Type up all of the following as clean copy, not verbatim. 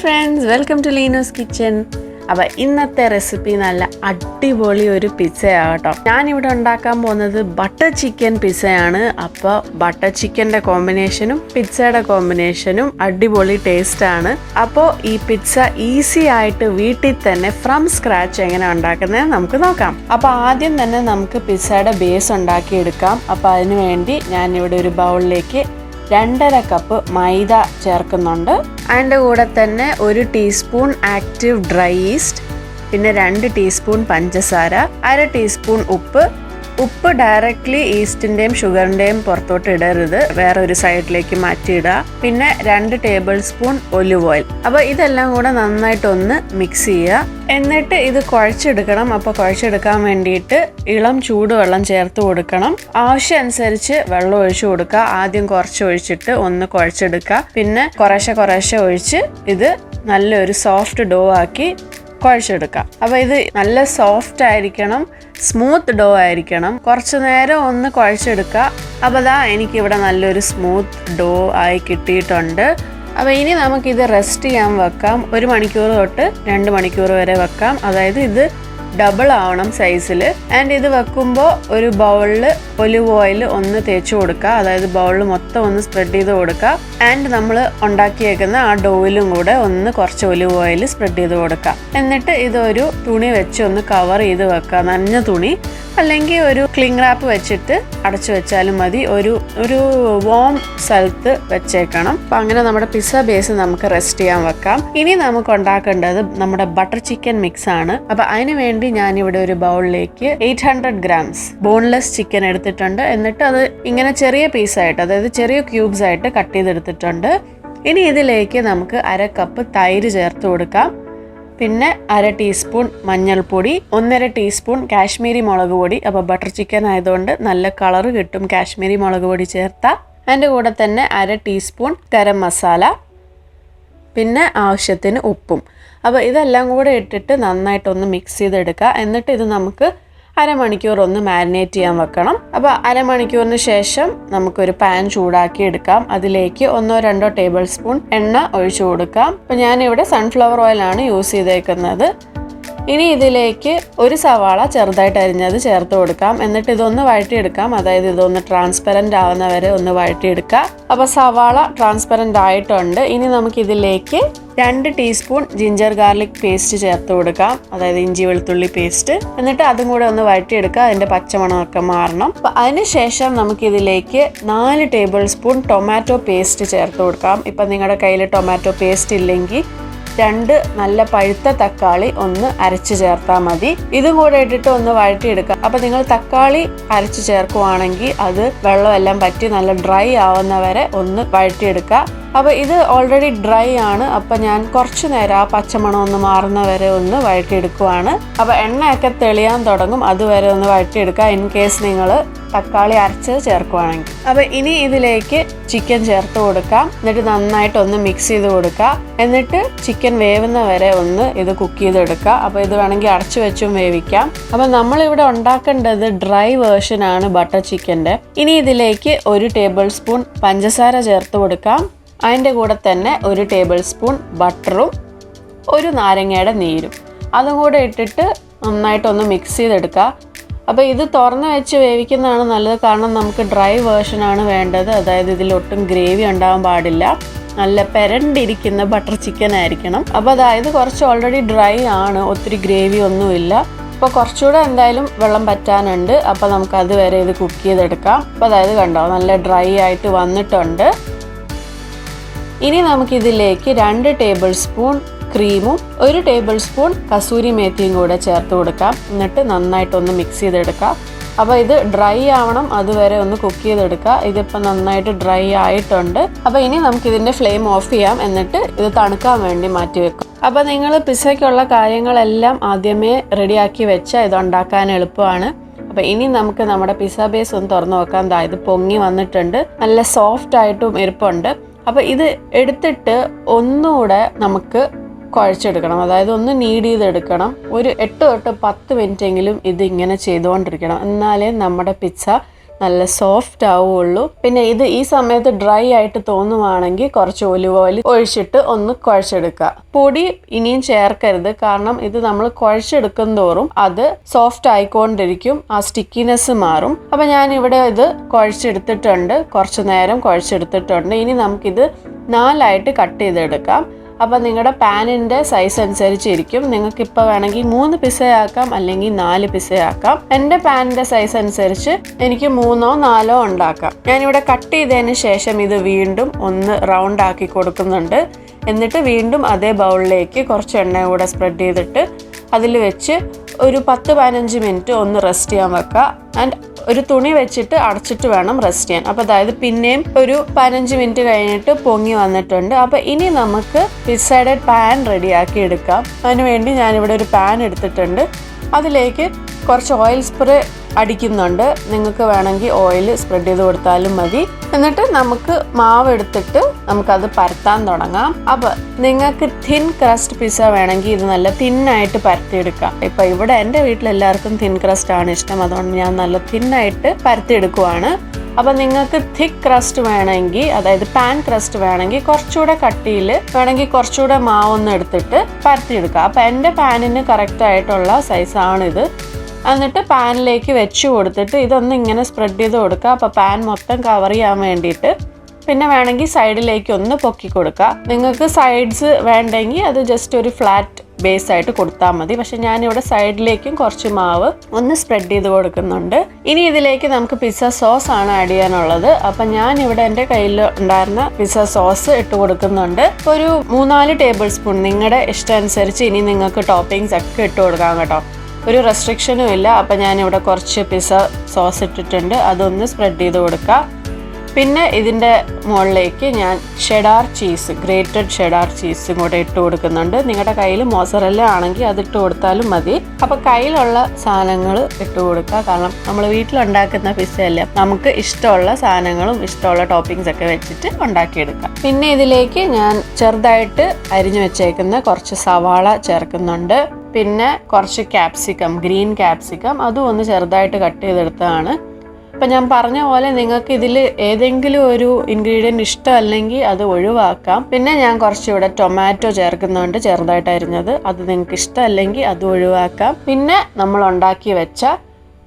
friends, welcome to Leenu's Kitchen. അപ്പോൾ ഇന്നത്തെ recipe നല്ല അടിപൊളി ഒരു പിസ്സയാണ് കേട്ടോ. ഞാനിവിടെ ഉണ്ടാക്കാൻ പോകുന്നത് ബട്ടർ ചിക്കൻ പിസ്സയാണ്. അപ്പോൾ ബട്ടർ ചിക്കൻ്റെ കോമ്പിനേഷനും പിസ്സയുടെ കോമ്പിനേഷനും അടിപൊളി ടേസ്റ്റാണ്. അപ്പോൾ ഈ പിസ്സ ഈസി ആയിട്ട് വീട്ടിൽ തന്നെ ഫ്രം സ്ക്രാച്ച് എങ്ങനെ ഉണ്ടാക്കുന്നത് നമുക്ക് നോക്കാം. അപ്പോൾ ആദ്യം തന്നെ നമുക്ക് പിസ്സയുടെ ബേസ് ഉണ്ടാക്കിയെടുക്കാം. അപ്പോൾ അതിന് വേണ്ടി ഞാനിവിടെ ഒരു ബൗളിലേക്ക് 2.5 കപ്പ് മൈദ ചേർക്കുന്നുണ്ട്. അതിൻ്റെ കൂടെ തന്നെ 1 ടീസ്പൂൺ ആക്റ്റീവ് ഡ്രൈ ഈസ്റ്റ്, പിന്നെ 2 ടീസ്പൂൺ പഞ്ചസാര, 1/2 ടീസ്പൂൺ ഉപ്പ് ഡയറക്റ്റ്ലി ഈസ്റ്റിൻ്റെയും ഷുഗറിൻ്റെയും പുറത്തോട്ട് ഇടരുത്, വേറെ ഒരു സൈഡിലേക്ക് മാറ്റിയിടുക. പിന്നെ 2 ടേബിൾ സ്പൂൺ ഒലിവ് ഓയിൽ. അപ്പോൾ ഇതെല്ലാം കൂടെ നന്നായിട്ടൊന്ന് മിക്സ് ചെയ്യുക. എന്നിട്ട് ഇത് കുഴച്ചെടുക്കണം. അപ്പോൾ കുഴച്ചെടുക്കാൻ വേണ്ടിയിട്ട് ഇളം ചൂടുവെള്ളം ചേർത്ത് കൊടുക്കണം. ആവശ്യം അനുസരിച്ച് വെള്ളം ഒഴിച്ചു കൊടുക്കുക. ആദ്യം കുറച്ച് ഒഴിച്ചിട്ട് ഒന്ന് കുഴച്ചെടുക്കുക. പിന്നെ കുറേശ്ശെ ഒഴിച്ച് ഇത് നല്ലൊരു സോഫ്റ്റ് ഡോ ആക്കി കുഴച്ചെടുക്കാം. അപ്പോൾ ഇത് നല്ല സോഫ്റ്റ് ആയിരിക്കണം, സ്മൂത്ത് ഡോ ആയിരിക്കണം. കുറച്ച് നേരം ഒന്ന് കുഴച്ചെടുക്കുക. അപ്പോൾ എനിക്കിവിടെ നല്ലൊരു സ്മൂത്ത് ഡോ ആയി കിട്ടിയിട്ടുണ്ട്. അപ്പോൾ ഇനി നമുക്കിത് റെസ്റ്റ് ചെയ്യാൻ വെക്കാം. 1 മണിക്കൂർ തൊട്ട് 2 മണിക്കൂർ വരെ വെക്കാം. അതായത് ഇത് ഡബിൾ ആവണം സൈസിൽ. ആൻഡ് ഇത് വെക്കുമ്പോൾ ഒരു ബൗളിൽ ഒലിവ് ഓയിൽ ഒന്ന് തേച്ച് കൊടുക്കുക. അതായത് ബൗളിൽ മൊത്തം ഒന്ന് സ്പ്രെഡ് ചെയ്ത് കൊടുക്കുക. ആൻഡ് നമ്മൾ ഉണ്ടാക്കിയേക്കുന്ന ആ ഡോയിലും കൂടെ ഒന്ന് കുറച്ച് ഒലിവ് ഓയിൽ സ്പ്രെഡ് ചെയ്ത് കൊടുക്കുക. എന്നിട്ട് ഇതൊരു തുണി വെച്ച് ഒന്ന് കവർ ചെയ്ത് വെക്കുക. നനഞ്ഞ തുണി അല്ലെങ്കിൽ ഒരു ക്ലിംഗ് റാപ്പ് വെച്ചിട്ട് അടച്ചു വെച്ചാലും മതി. ഒരു വാം സ്ഥലത്ത് വെച്ചേക്കണം. അപ്പം അങ്ങനെ നമ്മുടെ പിസ്സ ബേസ് നമുക്ക് റെസ്റ്റ് ചെയ്യാൻ വെക്കാം. ഇനി നമുക്ക് ഉണ്ടാക്കേണ്ടത് നമ്മുടെ ബട്ടർ ചിക്കൻ മിക്സ് ആണ്. അപ്പം അതിന് വേണ്ടി ഞാനിവിടെ ഒരു ബൗളിലേക്ക് 800 ഗ്രാംസ് ബോൺലെസ് ചിക്കൻ എടുത്തിട്ടുണ്ട്. എന്നിട്ട് അത് ഇങ്ങനെ ചെറിയ പീസായിട്ട്, അതായത് ചെറിയ ക്യൂബ്സ് ആയിട്ട് കട്ട് ചെയ്തെടുത്തിട്ടുണ്ട്. ഇനി ഇതിലേക്ക് നമുക്ക് 1/2 കപ്പ് തൈര് ചേർത്ത് കൊടുക്കാം. പിന്നെ 1/2 ടീസ്പൂൺ മഞ്ഞൾപ്പൊടി, 1.5 ടീസ്പൂൺ കാശ്മീരി മുളക് പൊടി. അപ്പോൾ ബട്ടർ ചിക്കൻ ആയതുകൊണ്ട് നല്ല കളറ് കിട്ടും കാശ്മീരി മുളക് പൊടി ചേർത്താൽ. അതിൻ്റെ കൂടെ തന്നെ 1/2 ടീസ്പൂൺ ഗരം മസാല, പിന്നെ ആവശ്യത്തിന് ഉപ്പും. അപ്പോൾ ഇതെല്ലാം കൂടെ ഇട്ടിട്ട് നന്നായിട്ടൊന്ന് മിക്സ് ചെയ്തെടുക്കുക. എന്നിട്ട് ഇത് നമുക്ക് അരമണിക്കൂർ ഒന്ന് മാരിനേറ്റ് ചെയ്യാൻ വെക്കണം. അപ്പോൾ അരമണിക്കൂറിന് ശേഷം നമുക്കൊരു പാൻ ചൂടാക്കി എടുക്കാം. അതിലേക്ക് 1-2 ടേബിൾ സ്പൂൺ എണ്ണ ഒഴിച്ചു കൊടുക്കാം. അപ്പോൾ ഞാനിവിടെ സൺഫ്ലവർ ഓയിലാണ് യൂസ് ചെയ്തേക്കുന്നത്. ഇനി ഇതിലേക്ക് ഒരു സവാള ചെറുതായിട്ട് അരിഞ്ഞത് ചേർത്ത് കൊടുക്കാം. എന്നിട്ട് ഇതൊന്ന് വഴറ്റിയെടുക്കാം. അതായത് ഇതൊന്ന് ട്രാൻസ്പെറൻ്റ് ആവുന്ന വരെ ഒന്ന് വഴറ്റിയെടുക്കുക. അപ്പോൾ സവാള ട്രാൻസ്പെറൻ്റ് ആയിട്ടുണ്ട്. ഇനി നമുക്കിതിലേക്ക് 2 ടീസ്പൂൺ ജിഞ്ചർ ഗാർലിക് പേസ്റ്റ് ചേർത്ത് കൊടുക്കാം. അതായത് ഇഞ്ചി വെളുത്തുള്ളി പേസ്റ്റ്. എന്നിട്ട് അതും കൂടെ ഒന്ന് വഴറ്റിയെടുക്കുക. അതിൻ്റെ പച്ചമണമൊക്കെ മാറണം. അപ്പോൾ അതിനുശേഷം നമുക്കിതിലേക്ക് 4 ടേബിൾ സ്പൂൺ ടൊമാറ്റോ പേസ്റ്റ് ചേർത്ത് കൊടുക്കാം. ഇപ്പം നിങ്ങളുടെ കയ്യിൽ ടൊമാറ്റോ പേസ്റ്റ് ഇല്ലെങ്കിൽ 2 നല്ല പഴുത്ത തക്കാളി ഒന്ന് അരച്ച് ചേർത്താൽ മതി. ഇതും കൂടെ ഇട്ടിട്ട് ഒന്ന് വഴറ്റിയെടുക്കുക. അപ്പോൾ നിങ്ങൾ തക്കാളി അരച്ച് ചേർക്കുവാണെങ്കിൽ അത് വെള്ളമെല്ലാം പറ്റി നല്ല ഡ്രൈ ആവുന്ന വരെ ഒന്ന് വഴറ്റിയെടുക്കുക. അപ്പോൾ ഇത് ഓൾറെഡി ഡ്രൈ ആണ്. അപ്പോൾ ഞാൻ കുറച്ച് നേരം ആ പച്ചമണം ഒന്ന് മാറുന്ന വരെ ഒന്ന് വഴറ്റിയെടുക്കുവാണ്. അപ്പോൾ എണ്ണയൊക്കെ തെളിയാൻ തുടങ്ങും, അതുവരെ ഒന്ന് വഴറ്റിയെടുക്കുക. ഇൻ കേസ് നിങ്ങൾ തക്കാളി അരച്ചത് ചേർക്കുവാണെങ്കിൽ. അപ്പോൾ ഇനി ഇതിലേക്ക് ചിക്കൻ ചേർത്ത് കൊടുക്കാം. എന്നിട്ട് നന്നായിട്ടൊന്ന് മിക്സ് ചെയ്ത് കൊടുക്കുക. എന്നിട്ട് ചിക്കൻ വേവുന്ന വരെ ഒന്ന് ഇത് കുക്ക് ചെയ്തെടുക്കുക. അപ്പോൾ ഇത് വേണമെങ്കിൽ അടച്ചു വെച്ചും വേവിക്കാം. അപ്പോൾ നമ്മളിവിടെ ഉണ്ടാക്കേണ്ടത് ഡ്രൈ വേർഷനാണ് ബട്ടർ ചിക്കൻ്റെ. ഇനി ഇതിലേക്ക് 1 ടേബിൾ സ്പൂൺ പഞ്ചസാര ചേർത്ത് കൊടുക്കാം. അതിൻ്റെ കൂടെ തന്നെ 1 ടേബിൾ സ്പൂൺ ബട്ടറും 1 നാരങ്ങയുടെ നീരും അതും കൂടെ ഇട്ടിട്ട് നന്നായിട്ടൊന്ന് മിക്സ് ചെയ്തെടുക്കുക. അപ്പോൾ ഇത് തുറന്ന് വെച്ച് വേവിക്കുന്നതാണ് നല്ലത്. കാരണം നമുക്ക് ഡ്രൈ വേർഷനാണ് വേണ്ടത്. അതായത് ഇതിലൊട്ടും ഗ്രേവി ഉണ്ടാവാൻ പാടില്ല. നല്ല പെരണ്ടിരിക്കുന്ന ബട്ടർ ചിക്കൻ ആയിരിക്കണം. അപ്പോൾ അതായത് കുറച്ച് ഓൾറെഡി ഡ്രൈ ആണ്, ഒത്തിരി ഗ്രേവി ഒന്നുമില്ല. അപ്പോൾ കുറച്ചുകൂടെ എന്തായാലും വെള്ളം പറ്റാനുണ്ട്. അപ്പോൾ നമുക്ക് അതുവരെ ഇത് കുക്ക് ചെയ്തെടുക്കാം. അപ്പോൾ അതായത് കണ്ടോ നല്ല ഡ്രൈ ആയിട്ട് വന്നിട്ടുണ്ട്. ഇനി നമുക്കിതിലേക്ക് 2 ടേബിൾ സ്പൂൺ ക്രീമും 1 ടേബിൾ സ്പൂൺ കസൂരി മേത്തിയും കൂടെ ചേർത്ത് കൊടുക്കാം. എന്നിട്ട് നന്നായിട്ടൊന്ന് മിക്സ് ചെയ്തെടുക്കാം. അപ്പോൾ ഇത് ഡ്രൈ ആവണം, അതുവരെ ഒന്ന് കുക്ക് ചെയ്തെടുക്കുക. ഇതിപ്പോൾ നന്നായിട്ട് ഡ്രൈ ആയിട്ടുണ്ട്. അപ്പോൾ ഇനി നമുക്കിതിൻ്റെ ഫ്ലെയിം ഓഫ് ചെയ്യാം. എന്നിട്ട് ഇത് തണുക്കാൻ വേണ്ടി മാറ്റി വെക്കും. അപ്പോൾ നിങ്ങൾ പിസ്സയ്ക്കുള്ള കാര്യങ്ങളെല്ലാം ആദ്യമേ റെഡിയാക്കി വെച്ചാൽ ഇത് ഉണ്ടാക്കാൻ എളുപ്പമാണ്. അപ്പോൾ ഇനി നമുക്ക് നമ്മുടെ പിസ്സ ബേസ് ഒന്ന് തുറന്ന് നോക്കാം. ഇത് പൊങ്ങി വന്നിട്ടുണ്ട്, നല്ല സോഫ്റ്റ് ആയിട്ടും ഇരിപ്പുണ്ട്. അപ്പോൾ ഇത് എടുത്തിട്ട് ഒന്നുകൂടെ നമുക്ക് കുഴച്ചെടുക്കണം. അതായത് ഒന്ന് നീഡ് ചെയ്തെടുക്കണം. ഒരു 8 തൊട്ട് 10 മിനിറ്റെങ്കിലും ഇതിങ്ങനെ ചെയ്തുകൊണ്ടിരിക്കണം. എന്നാലേ നമ്മുടെ പിസ്സ നല്ല സോഫ്റ്റ് ആവുള്ളൂ. പിന്നെ ഇത് ഈ സമയത്ത് ഡ്രൈ ആയിട്ട് തോന്നുവാണെങ്കിൽ കുറച്ച് ഒലിവ് ഓയിൽ ഒഴിച്ചിട്ട് ഒന്ന് കുഴച്ചെടുക്കുക. പൊടി ഇനിയും ചേർക്കരുത്, കാരണം ഇത് നമ്മൾ കുഴച്ചെടുക്കും തോറും അത് സോഫ്റ്റ് ആയിക്കൊണ്ടിരിക്കും, ആ സ്റ്റിക്കിനെസ് മാറും. അപ്പൊ ഞാൻ ഇവിടെ ഇത് കുഴച്ചെടുത്തിട്ടുണ്ട്, കുറച്ചു നേരം കുഴച്ചെടുത്തിട്ടുണ്ട്. ഇനി നമുക്കിത് 4 കട്ട് ചെയ്തെടുക്കാം. അപ്പം നിങ്ങളുടെ പാനിൻ്റെ സൈസ് അനുസരിച്ചിരിക്കും. നിങ്ങൾക്ക് ഇപ്പോൾ വേണമെങ്കിൽ 3 പിസയാക്കാം, അല്ലെങ്കിൽ 4 പിസയാക്കാം. എൻ്റെ പാനിൻ്റെ സൈസ് അനുസരിച്ച് എനിക്ക് 3ഓ 4ഓ ഉണ്ടാക്കാം. ഞാനിവിടെ കട്ട് ചെയ്തതിന് ശേഷം ഇത് വീണ്ടും ഒന്ന് റൗണ്ട് ആക്കി കൊടുക്കുന്നുണ്ട്. എന്നിട്ട് വീണ്ടും അതേ ബൗളിലേക്ക് കുറച്ച് എണ്ണ കൂടെ സ്പ്രെഡ് ചെയ്തിട്ട് അതിൽ വെച്ച് ഒരു 10-15 മിനിറ്റ് ഒന്ന് റെസ്റ്റ് ചെയ്യാൻ വെക്കുക. ആൻഡ് ഒരു തുണി വെച്ചിട്ട് അടച്ചിട്ട് വേണം റെസ്റ്റ് ചെയ്യാൻ. അപ്പോൾ അതായത് പിന്നെയും ഒരു 15 മിനിറ്റ് കഴിഞ്ഞിട്ട് പൊങ്ങി വന്നിട്ടുണ്ട്. അപ്പോൾ ഇനി നമുക്ക് പിസ്സയുടെ പാൻ റെഡിയാക്കി എടുക്കാം. അതിനുവേണ്ടി ഞാനിവിടെ ഒരു പാൻ എടുത്തിട്ടുണ്ട്. അതിലേക്ക് കുറച്ച് ഓയിൽ സ്പ്രേ അടിക്കുന്നുണ്ട്. നിങ്ങൾക്ക് വേണമെങ്കിൽ ഓയിൽ സ്പ്രെഡ് ചെയ്ത് കൊടുത്താലും മതി. എന്നിട്ട് നമുക്ക് മാവ് എടുത്തിട്ട് നമുക്കത് പരത്താൻ തുടങ്ങാം. അപ്പോൾ നിങ്ങൾക്ക് തിൻ ക്രസ്റ്റ് പിസ്സ വേണമെങ്കിൽ ഇത് നല്ല തിന്നായിട്ട് പരത്തിയെടുക്കാം. ഇപ്പം ഇവിടെ എൻ്റെ വീട്ടിലെല്ലാവർക്കും തിൻ ക്രസ്റ്റ് ആണ് ഇഷ്ടം, അതുകൊണ്ട് ഞാൻ നല്ല തിന്നായിട്ട് പരത്തിയെടുക്കുവാണ്. അപ്പം നിങ്ങൾക്ക് തിക്ക് ക്രസ്റ്റ് വേണമെങ്കിൽ, അതായത് പാൻ ക്രസ്റ്റ് വേണമെങ്കിൽ കുറച്ചുകൂടെ കട്ടിയിൽ വേണമെങ്കിൽ കുറച്ചുകൂടെ മാവൊന്നും എടുത്തിട്ട് പരത്തിയെടുക്കുക. അപ്പം എൻ്റെ പാനിന് കറക്റ്റായിട്ടുള്ള സൈസാണിത്. എന്നിട്ട് പാനിലേക്ക് വെച്ച് കൊടുത്തിട്ട് ഇതൊന്ന് ഇങ്ങനെ സ്പ്രെഡ് ചെയ്ത് കൊടുക്കുക. അപ്പോൾ പാൻ മൊത്തം കവർ ചെയ്യാൻ വേണ്ടിയിട്ട്. പിന്നെ വേണമെങ്കിൽ സൈഡിലേക്ക് ഒന്ന് പൊക്കി കൊടുക്കുക. നിങ്ങൾക്ക് സൈഡ്സ് വേണ്ടെങ്കിൽ അത് ജസ്റ്റ് ഒരു ഫ്ലാറ്റ് ബേസ് ആയിട്ട് കൊടുത്താൽ മതി. പക്ഷെ ഞാനിവിടെ സൈഡിലേക്കും കുറച്ച് മാവ് ഒന്ന് സ്പ്രെഡ് ചെയ്ത് കൊടുക്കുന്നുണ്ട്. ഇനി ഇതിലേക്ക് നമുക്ക് പിസ്സ സോസ് ആണ് ആഡ് ചെയ്യാനുള്ളത്. അപ്പം ഞാനിവിടെ എൻ്റെ കയ്യിൽ ഉണ്ടായിരുന്ന പിസ്സ സോസ് ഇട്ട് കൊടുക്കുന്നുണ്ട്. ഒരു 3-4 ടേബിൾ സ്പൂൺ നിങ്ങളുടെ ഇഷ്ടം അനുസരിച്ച് ഇനി നിങ്ങൾക്ക് ടോപ്പിങ്സ് ഒക്കെ ഇട്ട് കൊടുക്കാം കേട്ടോ. ഒരു റെസ്ട്രിക്ഷനും ഇല്ല. അപ്പം ഞാനിവിടെ കുറച്ച് പിസ്സ സോസ് ഇട്ടിട്ടുണ്ട്, അതൊന്ന് സ്പ്രെഡ് ചെയ്ത് കൊടുക്കുക. പിന്നെ ഇതിൻ്റെ മുകളിലേക്ക് ഞാൻ ഷെഡാർ ചീസ്, ഗ്രേറ്റഡ് ഷെഡാർ ചീസും കൂടെ ഇട്ട് കൊടുക്കുന്നുണ്ട്. നിങ്ങളുടെ കയ്യിൽ മോസറല്ല ആണെങ്കിൽ അതിട്ട് കൊടുത്താലും മതി. അപ്പോൾ കയ്യിലുള്ള സാധനങ്ങൾ ഇട്ട് കൊടുക്കുക, കാരണം നമ്മൾ വീട്ടിലുണ്ടാക്കുന്ന പിസ്സയല്ലേ, നമുക്ക് ഇഷ്ടമുള്ള സാധനങ്ങളും ഇഷ്ടമുള്ള ടോപ്പിങ്സ് ഒക്കെ വെച്ചിട്ട് ഉണ്ടാക്കിയെടുക്കാം. പിന്നെ ഇതിലേക്ക് ഞാൻ ചെറുതായിട്ട് അരിഞ്ഞു വെച്ചേക്കുന്ന കുറച്ച് സവാള ചേർക്കുന്നുണ്ട്. പിന്നെ കുറച്ച് ക്യാപ്സിക്കം, ഗ്രീൻ ക്യാപ്സിക്കം, അതും ഒന്ന് ചെറുതായിട്ട് കട്ട് ചെയ്തെടുത്തതാണ്. അപ്പം ഞാൻ പറഞ്ഞ പോലെ നിങ്ങൾക്ക് ഇതിൽ ഏതെങ്കിലും ഒരു ഇൻഗ്രീഡിയൻറ്റ് ഇഷ്ടമല്ലെങ്കിൽ അത് ഒഴിവാക്കാം. പിന്നെ ഞാൻ കുറച്ചിവിടെ ടൊമാറ്റോ ചേർക്കുന്നുണ്ട്, ചെറുതായിട്ട് അരിഞ്ഞത്. അത് നിങ്ങൾക്ക് ഇഷ്ടമല്ലെങ്കിൽ അത് ഒഴിവാക്കാം. പിന്നെ നമ്മൾ ഉണ്ടാക്കി വെച്ച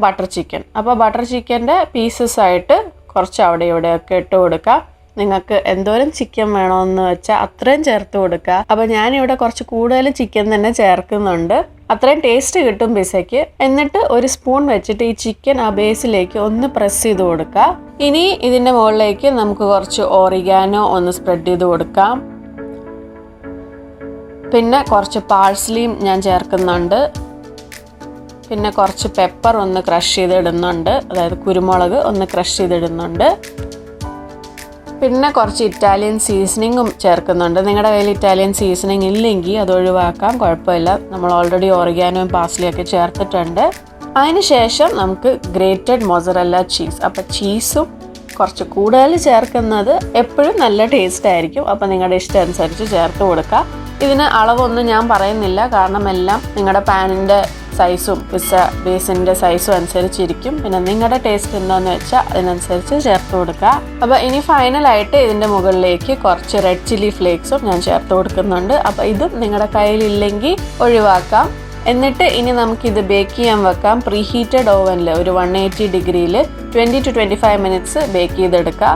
ബട്ടർ ചിക്കൻ, അപ്പോൾ ബട്ടർ ചിക്കൻ്റെ പീസസ് ആയിട്ട് കുറച്ച് അവിടെ ഇവിടെയൊക്കെ ഇട്ട് കൊടുക്കാം. നിങ്ങൾക്ക് എന്തോരം ചിക്കൻ വേണമെന്ന് വെച്ചാൽ അത്രയും ചേർത്ത് കൊടുക്കുക. അപ്പോൾ ഞാനിവിടെ കുറച്ച് കൂടുതൽ ചിക്കൻ തന്നെ ചേർക്കുന്നുണ്ട്, അത്രയും ടേസ്റ്റ് കിട്ടും പിസ്സയ്ക്ക്. എന്നിട്ട് ഒരു സ്പൂൺ വെച്ചിട്ട് ഈ ചിക്കൻ ആ ബേസിലേക്ക് ഒന്ന് പ്രസ് ചെയ്ത് കൊടുക്കുക. ഇനി ഇതിൻ്റെ മുകളിലേക്ക് നമുക്ക് കുറച്ച് ഓറിഗാനോ ഒന്ന് സ്പ്രെഡ് ചെയ്ത് കൊടുക്കാം. പിന്നെ കുറച്ച് പാഴ്സ്ലിയും ഞാൻ ചേർക്കുന്നുണ്ട്. പിന്നെ കുറച്ച് പെപ്പർ ഒന്ന് ക്രഷ് ചെയ്തിടുന്നുണ്ട്, അതായത് കുരുമുളക് ഒന്ന് ക്രഷ് ചെയ്തിടുന്നുണ്ട്. പിന്നെ കുറച്ച് ഇറ്റാലിയൻ സീസണിങ്ങും ചേർക്കുന്നുണ്ട്. നിങ്ങളുടെ കയ്യിൽ ഇറ്റാലിയൻ സീസണിങ് ഇല്ലെങ്കിൽ അത് ഒഴിവാക്കാം, കുഴപ്പമില്ല. നമ്മൾ ഓൾറെഡി ഓറിഗാനോയും പാസ്ലിയും ഒക്കെ ചേർത്തിട്ടുണ്ട്. അതിനുശേഷം നമുക്ക് ഗ്രേറ്റഡ് മൊസറല്ല ചീസ്, അപ്പോൾ ചീസും കുറച്ച് കൂടുതൽ ചേർക്കുന്നത് എപ്പോഴും നല്ല ടേസ്റ്റ് ആയിരിക്കും. അപ്പോൾ നിങ്ങളുടെ ഇഷ്ടം അനുസരിച്ച് ചേർത്ത് കൊടുക്കുക. ഇതിന് അളവൊന്നും ഞാൻ പറയുന്നില്ല, കാരണം എല്ലാം നിങ്ങളുടെ പാനിൻ്റെ സൈസും പിസ്സ ബേസിൻ്റെ സൈസും അനുസരിച്ചിരിക്കും. പിന്നെ നിങ്ങളുടെ ടേസ്റ്റ് എന്താണെന്ന് വെച്ചാൽ അതിനനുസരിച്ച് ചേർത്ത് കൊടുക്കുക. അപ്പോൾ ഇനി ഫൈനലായിട്ട് ഇതിൻ്റെ മുകളിലേക്ക് കുറച്ച് റെഡ് ചില്ലി ഫ്ലേക്സും ഞാൻ ചേർത്ത് കൊടുക്കുന്നുണ്ട്. അപ്പോൾ ഇതും നിങ്ങളുടെ കയ്യിലില്ലെങ്കിൽ ഒഴിവാക്കാം. എന്നിട്ട് ഇനി നമുക്കിത് ബേക്ക് ചെയ്യാൻ വെക്കാം. പ്രീ ഹീറ്റഡ് ഓവനിൽ ഒരു 180 ഡിഗ്രിയിൽ 20 to 25 മിനിറ്റ്സ് ബേക്ക് ചെയ്തെടുക്കുക.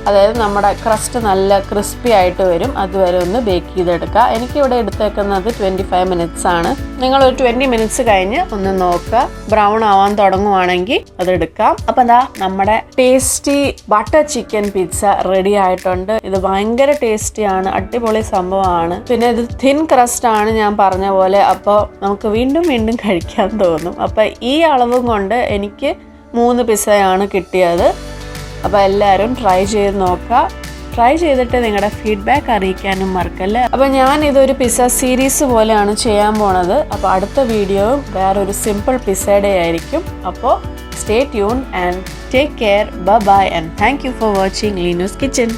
അതായത് നമ്മുടെ ക്രസ്റ്റ് നല്ല ക്രിസ്പി ആയിട്ട് വരും, അതുവരെ ഒന്ന് ബേക്ക് ചെയ്തെടുക്കുക. എനിക്കിവിടെ എടുത്തേക്കുന്നത് 25 മിനിറ്റ്സ് ആണ്. നിങ്ങളൊരു 20 മിനിറ്റ്സ് കഴിഞ്ഞ് ഒന്ന് നോക്കുക, ബ്രൗൺ ആവാൻ തുടങ്ങുവാണെങ്കിൽ അതെടുക്കാം. അപ്പം ദാ നമ്മുടെ tasty butter chicken pizza ready ആയിട്ടുണ്ട്. ഇത് ഭയങ്കര ടേസ്റ്റിയാണ്, അടിപൊളി സംഭവമാണ്. പിന്നെ ഇത് തിൻ ക്രസ്റ്റ് ആണ് ഞാൻ പറഞ്ഞ പോലെ, അപ്പോൾ നമുക്ക് വീണ്ടും വീണ്ടും കഴിക്കാൻ തോന്നും. അപ്പം ഈ അളവും കൊണ്ട് എനിക്ക് 3 പിസ്സയാണ് കിട്ടിയത്. അപ്പോൾ എല്ലാവരും ട്രൈ ചെയ്ത് നോക്കുക. ട്രൈ ചെയ്തിട്ട് നിങ്ങളുടെ ഫീഡ്ബാക്ക് അറിയിക്കാനും മറക്കല്ലേ. അപ്പോൾ ഞാൻ ഇതൊരു പിസ്സ സീരീസ് പോലെയാണ് ചെയ്യാൻ പോണത്. അപ്പോൾ അടുത്ത വീഡിയോയും വേറൊരു സിമ്പിൾ പിസ്സയുടെ ആയിരിക്കും. അപ്പോൾ stay tune and take care. Bye and thank you for watching Leenu's kitchen.